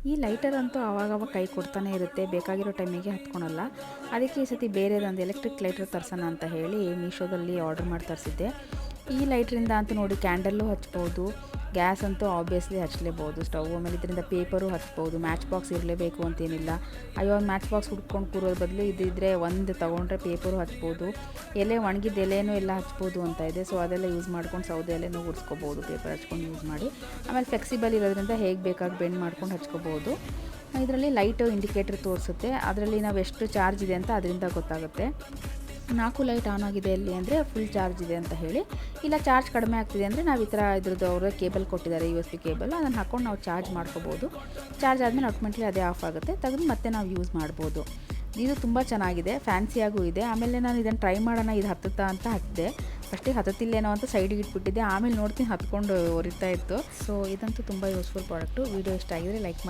ಈ ಲೈಟರ್ ಅಂತೂ ಆವಾಗವಾಗ ಕೈ ಕೊಡ್ತಾನೆ ಇರುತ್ತೆ, ಬೇಕಾಗಿರೋ ಟೈಮಿಗೆ ಹತ್ಕೊಳಲ್ಲ. ಅದಕ್ಕೆ ಈ ಸತಿ ಬೇರೆದೊಂದು ಎಲೆಕ್ಟ್ರಿಕ್ ಲೈಟರ್ ತರ್ಸೋಣ ಅಂತ ಹೇಳಿ ಮೀಶೋದಲ್ಲಿ ಆರ್ಡರ್ ಮಾಡಿ ತರಿಸಿದ್ದೆ. ಈ ಲೈಟ್ರಿಂದ ಅಂತೂ ನೋಡಿ ಕ್ಯಾಂಡಲ್ಲು ಹಚ್ಬೋದು, ಗ್ಯಾಸ್ ಅಂತೂ ಆಬ್ವಿಯಸ್ಲಿ ಹಚ್ಚಲೇಬೋದು ಸ್ಟವ್. ಆಮೇಲೆ ಇದರಿಂದ ಪೇಪರು ಹಚ್ಬೋದು, ಮ್ಯಾಚ್ ಬಾಕ್ಸ್ ಇರಲೇಬೇಕು ಅಂತೇನಿಲ್ಲ. ಅಯ್ಯೋ ಒಂದು ಮ್ಯಾಚ್ ಬಾಕ್ಸ್ ಹುಡ್ಕೊಂಡು ಕೂರೋದ್ರ ಬದಲು ಇದಿದ್ದರೆ ಒಂದು ತೊಗೊಂಡ್ರೆ ಪೇಪರು ಹಚ್ಬೋದು, ಎಲೆ ಒಣಗಿದ ಎಲೆನೂ ಎಲ್ಲ ಹಚ್ಬೋದು ಅಂತ ಇದೆ. ಸೊ ಅದೆಲ್ಲ ಯೂಸ್ ಮಾಡ್ಕೊಂಡು ಸೌದೆ ಎಲೆನೂ ಉಡ್ಸ್ಕೊಬೋದು ಪೇಪರ್ ಹಚ್ಕೊಂಡು ಯೂಸ್ ಮಾಡಿ. ಆಮೇಲೆ ಫ್ಲೆಕ್ಸಿಬಲ್ ಇರೋದ್ರಿಂದ ಹೇಗೆ ಬೇಕಾಗಿ ಬೆಂಡ್ ಮಾಡ್ಕೊಂಡು ಹಚ್ಕೋಬೋದು. ಇದರಲ್ಲಿ ಲೈಟು ಇಂಡಿಕೇಟ್ರ್ ತೋರಿಸುತ್ತೆ, ಅದರಲ್ಲಿ ನಾವು ಎಷ್ಟು ಚಾರ್ಜ್ ಇದೆ ಅಂತ ಅದರಿಂದ ಗೊತ್ತಾಗುತ್ತೆ. 4 ಲೈಟ್ ಆನ್ ಆಗಿದೆ ಅಲ್ಲಿ ಅಂದರೆ ಫುಲ್ ಚಾರ್ಜ್ ಇದೆ ಅಂತ ಹೇಳಿ. ಇಲ್ಲ ಚಾರ್ಜ್ ಕಡಿಮೆ ಆಗ್ತಿದೆ ಅಂದರೆ ನಾವು ಈ ಥರ ಇದ್ರದ್ದು ಅವರೇ ಕೇಬಲ್ ಕೊಟ್ಟಿದ್ದಾರೆ, USB ಕೇಬಲ್, ಅದನ್ನು ಹಾಕ್ಕೊಂಡು ನಾವು ಚಾರ್ಜ್ ಮಾಡ್ಕೋಬೋದು. ಚಾರ್ಜ್ ಆದಮೇಲೆ ಆಟೋಮೆಟಿಕ್ಲಿ ಅದೇ ಆಫ್ ಆಗುತ್ತೆ, ತೆಗೆದು ಮತ್ತೆ ನಾವು ಯೂಸ್ ಮಾಡ್ಬೋದು. ಇದು ತುಂಬ ಚೆನ್ನಾಗಿದೆ, ಫ್ಯಾನ್ಸಿಯಾಗೂ ಇದೆ. ಆಮೇಲೆ ನಾನು ಇದನ್ನು ಟ್ರೈ ಮಾಡೋಣ ಇದು ಹತ್ತುತ್ತಾ ಅಂತ ಹತ್ತಿದೆ. ಫಸ್ಟಿಗೆ ಹತ್ತುತ್ತಿಲ್ಲೇನೋ ಅಂತ ಸೈಡಿಗೆ ಇಟ್ಬಿಟ್ಟಿದ್ದೆ, ಆಮೇಲೆ ನೋಡ್ತೀನಿ ಹತ್ಕೊಂಡು ಹೊರಿತಾ ಇತ್ತು. ಸೊ ಇದಂತೂ ತುಂಬ ಯೂಸ್ಫುಲ್ ಪ್ರಾಡಕ್ಟು. ವಿಡಿಯೋ ಇಷ್ಟ ಆಗಿದರೆ ಲೈಕ್ ಮಾಡಿ.